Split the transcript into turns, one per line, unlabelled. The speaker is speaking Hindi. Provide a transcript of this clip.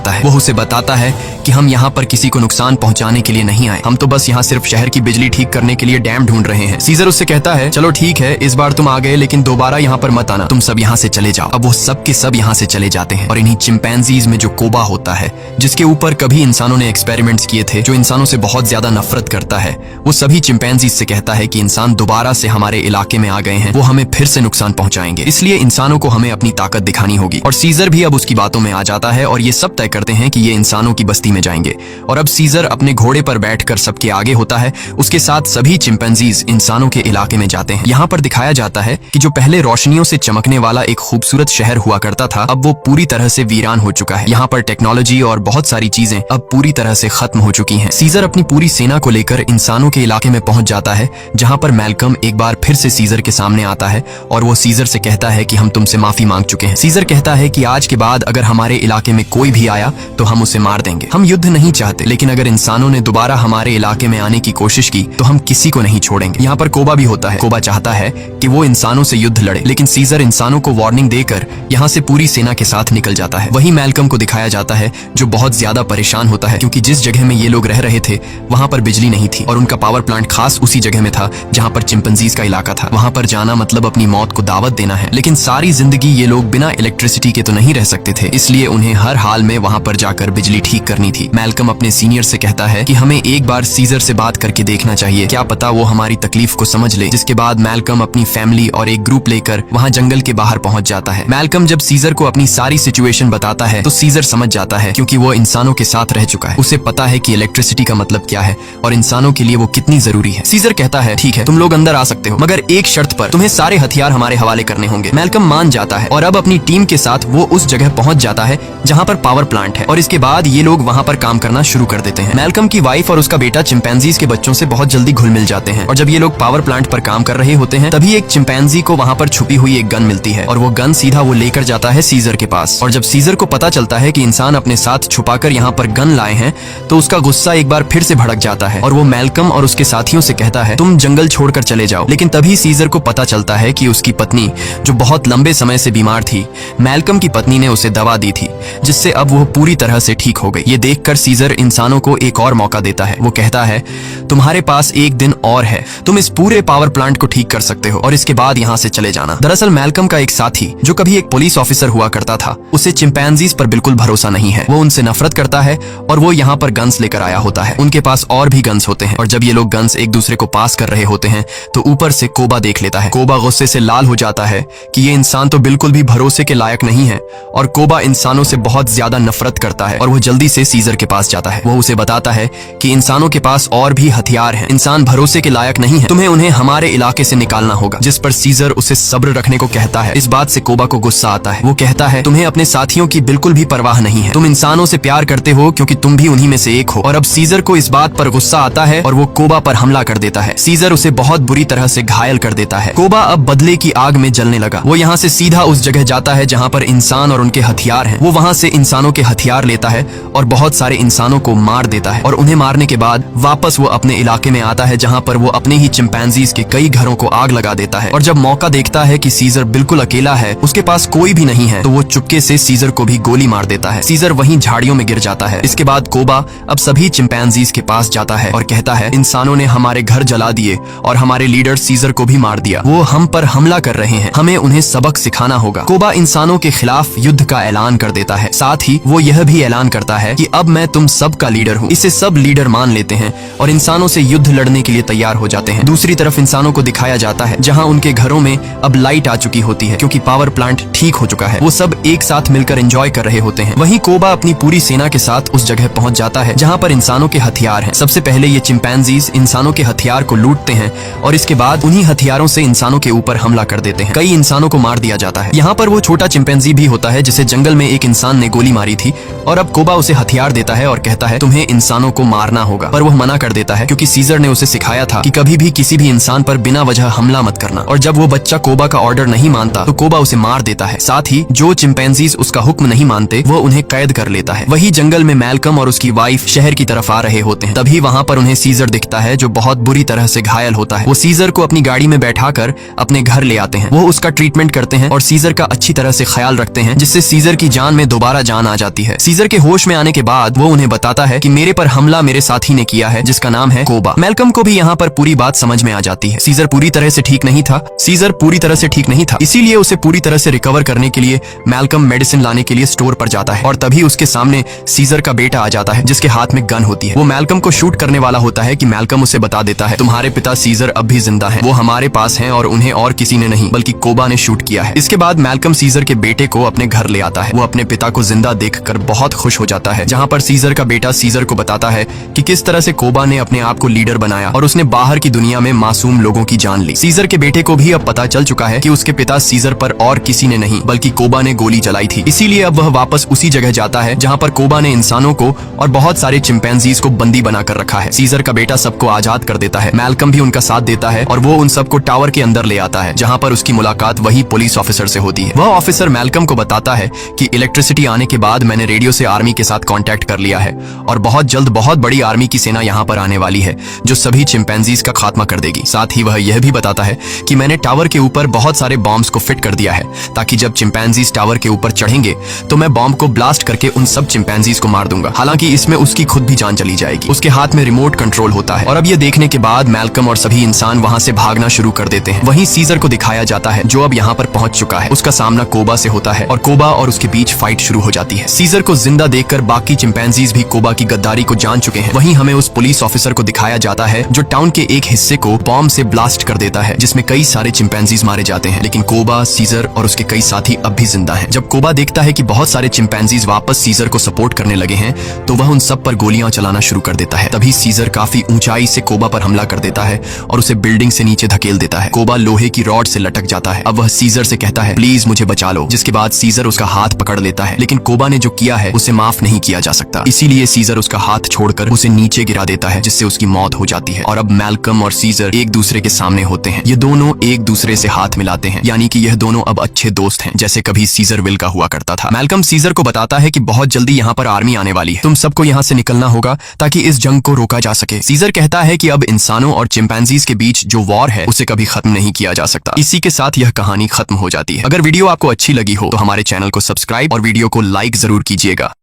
आता है। वो उसे बताता है कि हम यहाँ पर किसी को नुकसान पहुँचाने के लिए नहीं आए, हम तो बस यहाँ सिर्फ शहर की बिजली ठीक करने के लिए डैम ढूंढ रहे हैं। सीजर उससे कहता है चलो ठीक है, इस बार तुम आ गए, लेकिन दोबारा यहाँ पर मत आना, तुम सब यहाँ से चले जाओ। अब वो सब के सब यहाँ से चले जाते हैं और इन्हीं चिंपैंजीज में जो कोबा होता है, जिसके ऊपर कभी इंसानों ने एक्सपेरिमेंट्स किए थे, जो इंसानों से बहुत ज्यादा नफरत करता है, वो सभी चिंपैंजीज से कहता है कि इंसान दोबारा से हमारे इलाके में आ गए हैं, वो हमें फिर से नुकसान पहुंचाएंगे, इसलिए इंसानों को हमें अपनी ताकत दिखानी होगी। और सीजर भी अब उसकी बातों में आ जाता है और ये सब तय करते हैं कि ये इंसानों की बस्ती में जाएंगे। और अब सीजर अपने घोड़े पर बैठकर सबके आगे होता है, उसके साथ सभी चिंपैंजीज इंसानों के इलाके में जाते हैं। यहाँ पर दिखाया जाता है कि जो पहले रोशनियों से चमकने वाला एक खूबसूरत शहर हुआ करता था, अब वो पूरी तरह से वीरान हो चुका है। यहाँ पर टेक्नोलॉजी और बहुत सारी चीजें अब पूरी तरह से खत्म हो चुकी हैं। सीजर अपनी पूरी सेना को लेकर इंसानों के इलाके में पहुंच जाता है, जहाँ पर मैल्कम एक बार फिर से सीजर के सामने आता है और वो सीजर से कहता है कि हम तुमसे माफी मांग चुके हैं। सीजर कहता है कि आज के बाद अगर हमारे इलाके में कोई भी आया तो हम उसे मार देंगे। हम युद्ध नहीं चाहते, लेकिन अगर इंसानों ने दोबारा हमारे इलाके में आने की कोशिश की तो हम किसी को नहीं छोड़ेंगे। यहाँ पर कोबा भी होता है। कोबा चाहता है कि वो इंसानों से युद्ध लड़े, लेकिन सीजर इंसानों को वार्निंग देकर यहाँ से पूरी सेना के साथ निकल जाता है। वही मैल्कम को दिखाया जाता है जो बहुत ज्यादा परेशान होता है, क्योंकि जिस जगह में ये लोग रह रहे थे वहाँ पर बिजली नहीं थी और उनका पावर प्लांट खास उसी जगह में था जहाँ पर चिंपैंजीज का इलाका था। वहाँ पर जाना मतलब अपनी मौत को दावत देना है। लेकिन सारी जिंदगी ये लोग बिना इलेक्ट्रिसिटी के तो नहीं रह सकते थे, इसलिए उन्हें हर हाल में वहाँ पर जाकर बिजली ठीक करनी थी। मैल्कम अपने सीनियर से कहता है कि हमें एक बार सीजर से बात करके देखना चाहिए, क्या पता वो हमारी तकलीफ को समझ ले। जिसके बाद मैल्कम अपनी फैमिली और एक ग्रुप लेकर वहाँ जंगल के बाहर पहुंच जाता है। मैल्कम जब सीजर को अपनी सारी सिचुएशन बताता है तो सीजर समझ जाता है, क्योंकि वो इंसानों के साथ रह चुका है। उसे पता है कि इलेक्ट्रिसिटी का मतलब क्या है और इंसानों के लिए वो कितनी जरूरी है। सीजर कहता है ठीक है, तुम लोग अंदर आ सकते हो, मगर एक शर्त पर, तुम्हें सारे हथियार हमारे हवाले करने होंगे। मैल्कम मान जाता है और अब अपनी टीम के साथ वो उस जगह पहुंच जाता है जहाँ पर पावर प्लांट है और इसके बाद ये लोग वहाँ पर काम करना शुरू कर देते हैं। मैल्कम की वाइफ और उसका बेटा चिंपैंजीज के बच्चों से बहुत जल्दी घुल मिल जाते हैं और जब ये लोग पावर प्लांट पर काम कर रहे होते हैं तभी एक चिंपैंजी को वहाँ पर छुपी हुई एक गन मिलती है और वो गन सीधा वो लेकर जाता है सीजर के पास। और जब सीजर को पता चलता है कि इंसान अपने साथ छुपाकर यहाँ पर गन लाए हैं तो उसका गुस्सा एक बार फिर से भड़क जाता है और वो मैल्कम और उसके साथियों से कहता है तुम जंगल छोड़कर चले जाओ। लेकिन तभी सीजर को पता चलता है कि उसकी पत्नी, जो बहुत लंबे समय से बीमार थी, मैल्कम की पत्नी ने उसे दवा दी थी जिससे अब वो पूरी तरह से ठीक हो गई। ये देखकर सीजर इंसानों को एक और मौका देता है। वो कहता है तुम्हारे पास एक दिन और है, तुम इस पूरे पावर प्लांट को ठीक कर सकते हो और इसके बाद यहाँ से चले जाना। दरअसल मैल्कम का एक साथी जो कभी एक पुलिस ऑफिसर हुआ करता था, उसे चिंपैंजीज पर बिल्कुल भरोसा नहीं है। वो उनसे नफरत करता है और वो यहाँ पर गन्स लेकर आया होता है। उनके पास और भी गन्स होते हैं और जब ये लोग गन्स एक दूसरे को पास कर रहे होते हैं तो ऊपर से कोबा देख लेता है। कोबा गुस्से से लाल हो जाता है कि ये इंसान तो बिल्कुल भी भरोसे के लायक नहीं है और कोबा इंसानों से बहुत ज्यादा नफरत करता है और वो जल्दी से सीजर के पास जाता है। वो उसे बताता है कि इंसानों के पास और भी हथियार हैं, इंसान भरोसे के लायक नहीं है, तुम्हें उन्हें हमारे इलाके से निकालना होगा। जिस पर सीजर उसे सब्र रखने को कहता है। इस बात से कोबा को गुस्सा आता है। वो कहता है तुम्हें अपने साथियों की बिल्कुल भी परवाह नहीं है, तुम इंसानों से प्यार करते हो क्योंकि तुम भी उन्हीं में से एक हो। और अब सीजर को इस बात पर गुस्सा आता है और वो कोबा पर हमला कर देता है। सीजर उसे बहुत बुरी तरह से घायल कर देता है। कोबा अब बदले की आग में जलने लगा। वो यहाँ से सीधा उस जगह जाता है जहाँ पर इंसान और उनके हथियार हैं। वो वहाँ से इंसानों के हथियार लेता है और बहुत सारे इंसानों को मार देता है और उन्हें मारने के बाद वापस वो अपने इलाके में आता है जहाँ पर वो अपने ही चिंपैंजीज के कई घरों को आग लगा देता है। और जब मौका देखता है कि सीजर बिल्कुल अकेला है, उसके पास कोई भी नहीं है, तो वो चुपके से सीजर को भी गोली मार देता है। सीजर वहीं झाड़ियों में गिर जाता है। इसके बाद कोबा अब सभी चिंपैंजीज के पास जाता है और कहता है इंसानों ने हमारे घर जला दिए और हमारे लीडर सीजर को भी मार दिया, वो हम पर हमला कर रहे हैं, हमें उन्हें सबक सिखाना होगा। कोबा इंसानों के खिलाफ युद्ध का ऐलान कर देता है। साथ ही वो यह भी ऐलान करता है कि अब मैं तुम सब का लीडर हूँ। इसे सब लीडर मान लेते हैं और इंसानों से युद्ध लड़ने के लिए तैयार हो जाते हैं। दूसरी तरफ इंसानों को दिखाया जाता है जहाँ उनके घरों में अब लाइट आ चुकी होती है क्योंकि पावर प्लांट ठीक हो चुका है। वो सब एक साथ मिलकर एंजॉय कर रहे होते हैं। वहीं कोबा अपनी पूरी सेना के साथ उस जगह पहुंच जाता है जहाँ पर इंसानों के हथियार हैं। सबसे पहले ये चिंपैंजीज इंसानों के हथियार को लूटते हैं और इसके बाद उन्हीं हथियारों से इंसानों के ऊपर हमला कर देते हैं। कई इंसानों को मार दिया जाता है। यहाँ पर वो छोटा चिंपैंजी भी होता है जिसे जंगल में एक इंसान ने गोली मारी थी और अब कोबा उसे हथियार देता है और कहता है तुम्हें इंसानों को मारना होगा, पर वह मना कर देता है क्योंकि सीजर ने उसे सिखाया था कि कभी भी किसी भी इंसान पर बिना वजह हमला मत करना। और जब वो बच्चा कोबा का ऑर्डर नहीं मानता तो कोबा उसे मार देता है। साथ ही जो चिंपैंजीज उसका हुक्म नहीं मानते वो उन्हें कैद कर लेता है। वही जंगल में मैल्कम और उसकी वाइफ शहर की तरफ आ रहे होते हैं। तभी वहाँ पर उन्हें सीजर दिखता है जो बहुत बुरी तरह से घायल होता है। वो सीजर को अपनी गाड़ी में बैठाकर अपने घर ले आते हैं। वो उसका ट्रीटमेंट करते हैं और सीजर का अच्छी तरह से ख्याल रखते हैं जिससे सीजर की जान में दोबारा जान आ जाती है। जाती है। सीजर के होश में आने के बाद वो उन्हें बताता है कि मेरे पर हमला मेरे साथी ने किया है जिसका नाम है कोबा। मैल्कम को भी यहाँ पर पूरी बात समझ में आ जाती है। सीजर पूरी तरह से ठीक नहीं था, इसीलिए उसे पूरी तरह से रिकवर करने के लिए मैल्कम मेडिसिन लाने के लिए स्टोर पर जाता है और तभी उसके सामने सीजर का बेटा आ जाता है जिसके हाथ में गन होती है। वो मैल्कम को शूट करने वाला होता है कि मैल्कम उसे बता देता है तुम्हारे पिता सीजर अब भी जिंदा हैं, वो हमारे पास हैं और उन्हें और किसी ने नहीं बल्कि कोबा ने शूट किया है। इसके बाद मैल्कम सीजर के बेटे को अपने घर ले आता है। वो अपने पिता को जिंदा देखकर बहुत खुश हो जाता है, जहाँ पर सीजर का बेटा सीजर को बताता है कि किस तरह से कोबा ने अपने आप को लीडर बनाया और उसने बाहर की दुनिया में मासूम लोगों की जान ली। सीजर के बेटे को भी अब पता चल चुका है कि उसके पिता सीजर पर और किसी ने नहीं बल्कि कोबा ने गोली चलाई थी, इसीलिए अब वह वापस उसी जगह जाता है जहाँ पर कोबा ने इंसानों को और बहुत सारे चिंपैंजीज को बंदी बनाकर रखा है। सीजर का बेटा सबको आजाद कर देता है। मैल्कम भी उनका साथ देता है और वो उन सबको टावर के अंदर ले आता है जहाँ पर उसकी मुलाकात वही पुलिस ऑफिसर से होती है। वह ऑफिसर मैल्कम को बताता है कि इलेक्ट्रिसिटी आने के बाद मैंने रेडियो से आर्मी के साथ कांटेक्ट कर लिया है और बहुत जल्द बहुत बड़ी आर्मी की सेना यहाँ पर आने वाली है जो सभी चिंपैंजीज का खात्मा कर देगी। साथ ही वह यह भी बताता है कि मैंने टावर के ऊपर बहुत सारे बॉम्ब्स को फिट कर दिया है ताकि जब चिंपैंजीज टावर के ऊपर चढ़ेंगे तो मैं बॉम्ब को ब्लास्ट करके उन सब चिंपैंजीज को मार दूंगा। हालांकि इसमें उसकी खुद भी जान चली जाएगी। उसके हाथ में रिमोट कंट्रोल होता है और अब ये देखने के बाद मैल्कम और सभी इंसान वहां से भागना शुरू कर देते हैं। वहीं सीजर को दिखाया जाता है जो अब यहाँ पर पहुंच चुका है। उसका सामना कोबा से होता है और कोबा और उसके बीच फाइट शुरू हो जाती है। सीजर को जिंदा देखकर बाकी चिंपैंजीज भी कोबा की गद्दारी को जान चुके हैं। वहीं हमें उस पुलिस ऑफिसर को दिखाया जाता है जो टाउन के एक हिस्से को बॉम्ब से ब्लास्ट कर देता है जिसमें कई सारे चिंपैंजीज मारे जाते हैं, लेकिन कोबा, सीजर और उसके कई साथी अब भी जिंदा हैं। जब कोबा देखता है कि बहुत सारे चिंपैंजीज वापस सीजर को सपोर्ट करने लगे हैं तो वह उन सब पर गोलियां चलाना शुरू कर देता है। तभी सीजर काफी ऊंचाई से कोबा पर हमला कर देता है और उसे बिल्डिंग से नीचे धकेल देता है। कोबा लोहे की रॉड से लटक जाता है। अब वह सीजर से कहता है प्लीज मुझे बचा लो, जिसके बाद सीजर उसका हाथ पकड़ लेता है, लेकिन कोबा ने जो किया है उसे माफ नहीं किया जा सकता, इसीलिए सीजर उसका हाथ छोड़कर उसे नीचे गिरा देता है जिससे उसकी मौत हो जाती है। और अब मैल्कम और सीजर एक दूसरे के सामने होते हैं। ये दोनों एक दूसरे से हाथ मिलाते हैं, यानी कि यह दोनों अब अच्छे दोस्त हैं जैसे कभी सीजर विल का हुआ करता था। मैल्कम सीजर को बताता है कि बहुत जल्दी यहाँ पर आर्मी आने वाली है, तुम सबको यहाँ से निकलना होगा ताकि इस जंग को रोका जा सके। सीजर कहता है कि अब इंसानों और चिंपैंजीज के बीच जो वॉर है उसे कभी खत्म नहीं किया जा सकता। इसी के साथ यह कहानी खत्म हो जाती है। अगर वीडियो आपको अच्छी लगी हो तो हमारे चैनल को सब्सक्राइब और वीडियो को लाइक जरूर कीजिएगा।